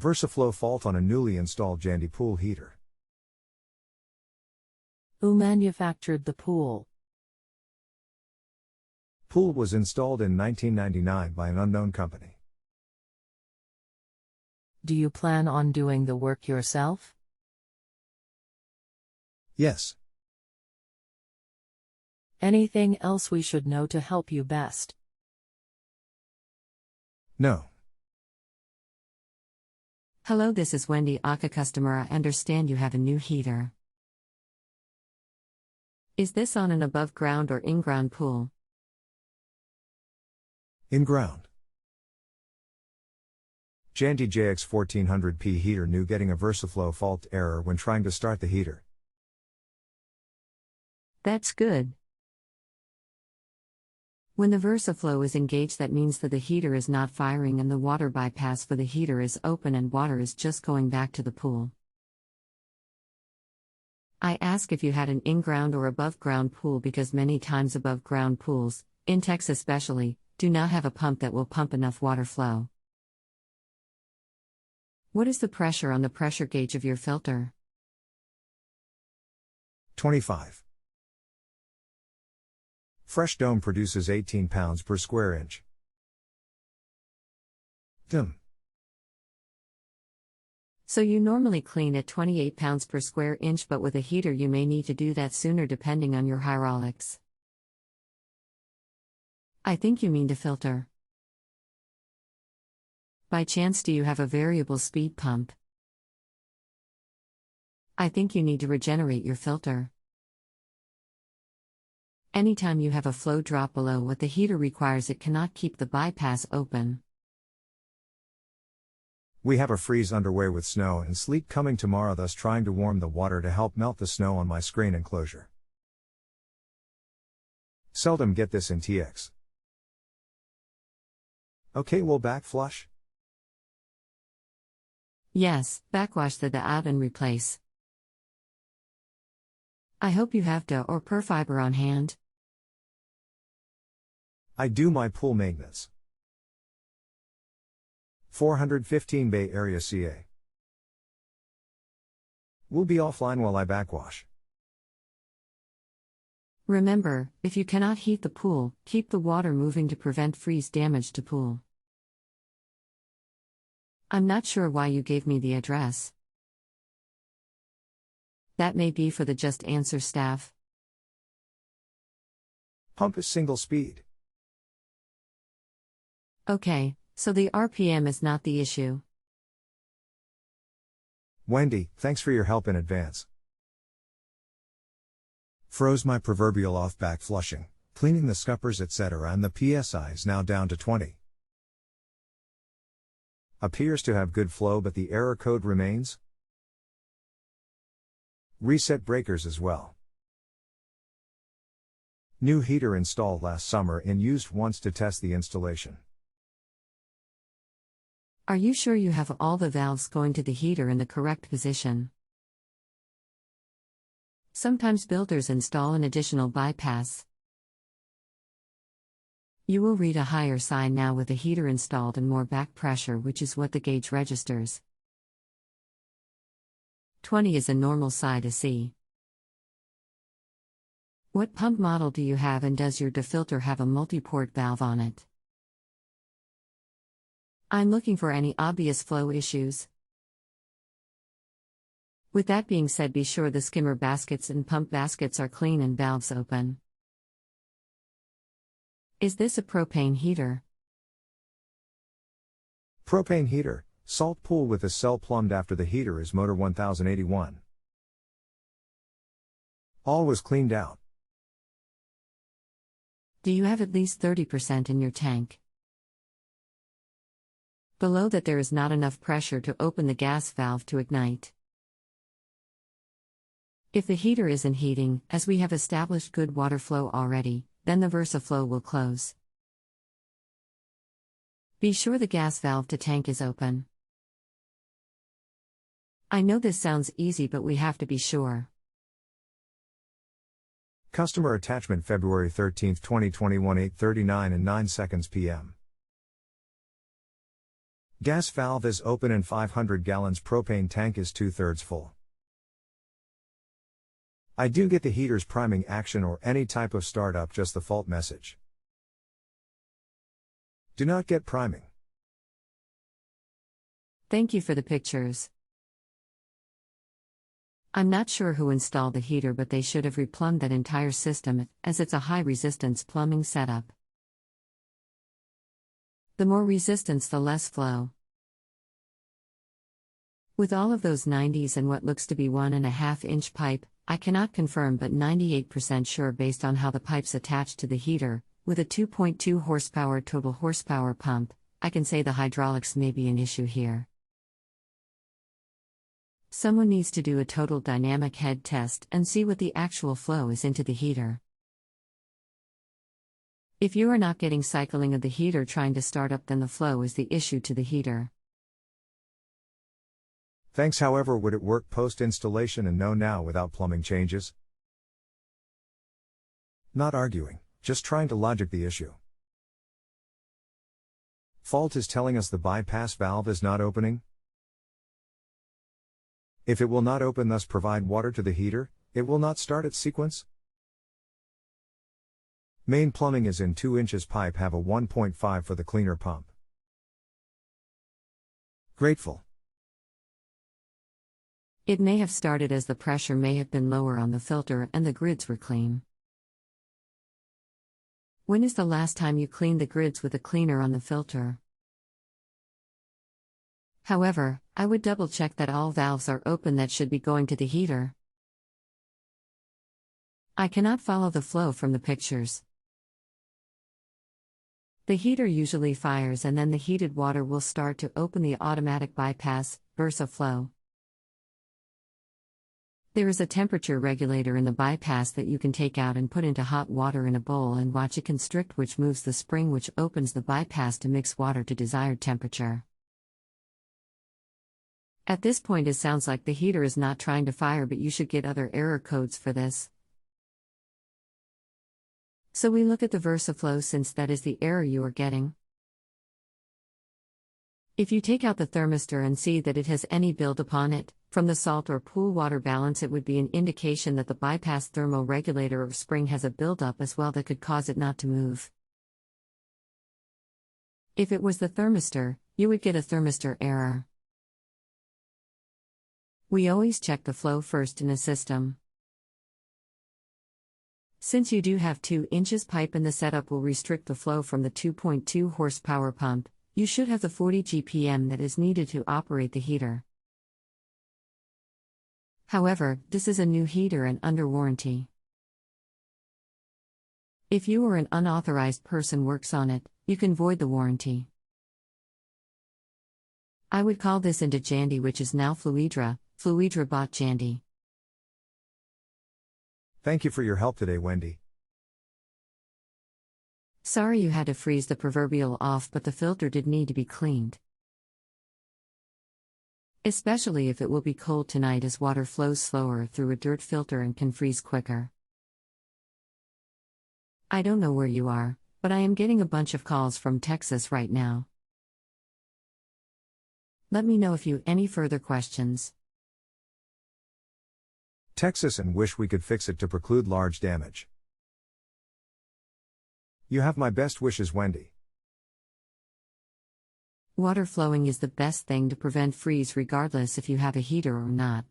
Versaflo fault on a newly installed Jandy pool heater. Who manufactured the pool? Pool was installed in 1999 by an unknown company. Do you plan on doing the work yourself? Yes. Anything else we should know to help you best? No. Hello, this is Wendy, akaCustomer. I understand you have a new heater. Is this on an above ground or in-ground pool? Inground. Jandy JX 1400P heater new getting a Versaflo fault error when trying to start the heater. That's good. When the Versaflo is engaged, that means that the heater is not firing and the water bypass for the heater is open and water is just going back to the pool. I ask if you had an in-ground or above-ground pool because many times above-ground pools, in Texas especially, do not have a pump that will pump enough water flow. What is the pressure on the pressure gauge of your filter? 25. Fresh dome produces 18 pounds per square inch. Dome. So you normally clean at 28 pounds per square inch, but with a heater you may need to do that sooner depending on your hydraulics. I think you mean to filter. By chance, do you have a variable speed pump? I think you need to regenerate your filter. Anytime you have a flow drop below what the heater requires, it cannot keep the bypass open. We have a freeze underway with snow and sleet coming tomorrow, thus trying to warm the water to help melt the snow on my screen enclosure. Seldom get this in TX. Okay, will back flush? Yes, backwash the out and replace. I hope you have DA or PUR fiber on hand. I do my pool maintenance. 415 Bay Area CA. We'll be offline while I backwash. Remember, if you cannot heat the pool, keep the water moving to prevent freeze damage to pool. I'm not sure why you gave me the address. That may be for the JustAnswer staff. Pump is single speed. Okay, so the RPM is not the issue. Wendy, thanks for your help in advance. Froze my proverbial off back flushing, cleaning the scuppers etc., and the PSI is now down to 20. Appears to have good flow, but the error code remains. Reset breakers as well. New heater installed last summer and used once to test the installation. Are you sure you have all the valves going to the heater in the correct position? Sometimes builders install an additional bypass. You will read a higher sign now with the heater installed and more back pressure, which is what the gauge registers. 20 is a normal side to see. What pump model do you have, and does your defilter have a multi-port valve on it? I'm looking for any obvious flow issues. With that being said, be sure the skimmer baskets and pump baskets are clean and valves open. Is this a propane heater? Propane heater, salt pool with a cell plumbed after the heater is motor 1081. All was cleaned out. Do you have at least 30% in your tank? Below that there is not enough pressure to open the gas valve to ignite. If the heater isn't heating, as we have established good water flow already, then the Versaflo will close. Be sure the gas valve to tank is open. I know this sounds easy, but we have to be sure. Customer attachment February 13, 2021 8:39 and 9 seconds p.m. Gas valve is open and 500 gallons propane tank is 2/3 full. I do get the heater's priming action or any type of startup, just the fault message. Do not get priming. Thank you for the pictures. I'm not sure who installed the heater, but they should have replumbed that entire system, as it's a high resistance plumbing setup. The more resistance, the less flow. With all of those 90s and what looks to be 1.5-inch pipe, I cannot confirm but 98% sure based on how the pipe's attached to the heater, with a 2.2 horsepower total horsepower pump, I can say the hydraulics may be an issue here. Someone needs to do a total dynamic head test and see what the actual flow is into the heater. If you are not getting cycling of the heater trying to start up, then the flow is the issue to the heater. Thanks. However, would it work post-installation and no now without plumbing changes? Not arguing, just trying to logic the issue. Fault is telling us the bypass valve is not opening. If it will not open, thus provide water to the heater, it will not start its sequence. Main plumbing is in 2 inches pipe, have a 1.5 for the cleaner pump. Grateful. It may have started as the pressure may have been lower on the filter and the grids were clean. When is the last time you cleaned the grids with a cleaner on the filter? However, I would double check that all valves are open that should be going to the heater. I cannot follow the flow from the pictures. The heater usually fires and then the heated water will start to open the automatic bypass, Versaflo. There is a temperature regulator in the bypass that you can take out and put into hot water in a bowl and watch it constrict, which moves the spring which opens the bypass to mix water to desired temperature. At this point it sounds like the heater is not trying to fire, but you should get other error codes for this. So we look at the Versaflo since that is the error you are getting. If you take out the thermistor and see that it has any build upon it, from the salt or pool water balance, it would be an indication that the bypass thermoregulator or spring has a buildup as well that could cause it not to move. If it was the thermistor, you would get a thermistor error. We always check the flow first in a system. Since you do have 2 inches pipe and the setup will restrict the flow from the 2.2 horsepower pump, you should have the 40 GPM that is needed to operate the heater. However, this is a new heater and under warranty. If you or an unauthorized person works on it, you can void the warranty. I would call this into Jandy, which is now Fluidra. Fluidra bought Jandy. Thank you for your help today, Wendy. Sorry you had to freeze the proverbial off, but the filter did need to be cleaned. Especially if it will be cold tonight, as water flows slower through a dirt filter and can freeze quicker. I don't know where you are, but I am getting a bunch of calls from Texas right now. Let me know if you have any further questions. Texas, and wish we could fix it to preclude large damage. You have my best wishes, Wendy. Water flowing is the best thing to prevent freeze, regardless if you have a heater or not.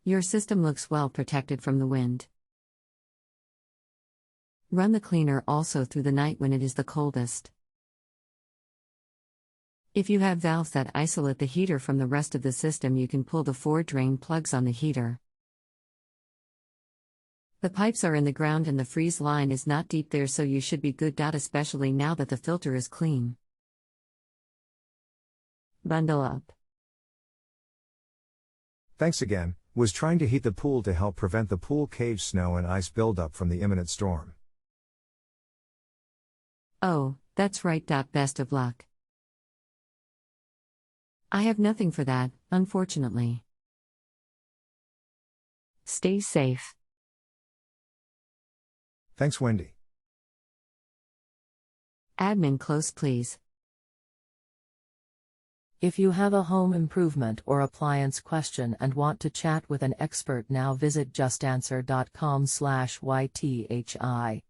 Your system looks well protected from the wind. Run the cleaner also through the night when it is the coldest. If you have valves that isolate the heater from the rest of the system, you can pull the 4 drain plugs on the heater. The pipes are in the ground and the freeze line is not deep there, so you should be good. Especially now that the filter is clean. Bundle up. Thanks again. Was trying to heat the pool to help prevent the pool cage snow and ice buildup from the imminent storm. Oh, that's right. Best of luck. I have nothing for that, unfortunately. Stay safe. Thanks, Wendy. Admin close, please. If you have a home improvement or appliance question and want to chat with an expert now, visit justanswer.com/YTHI.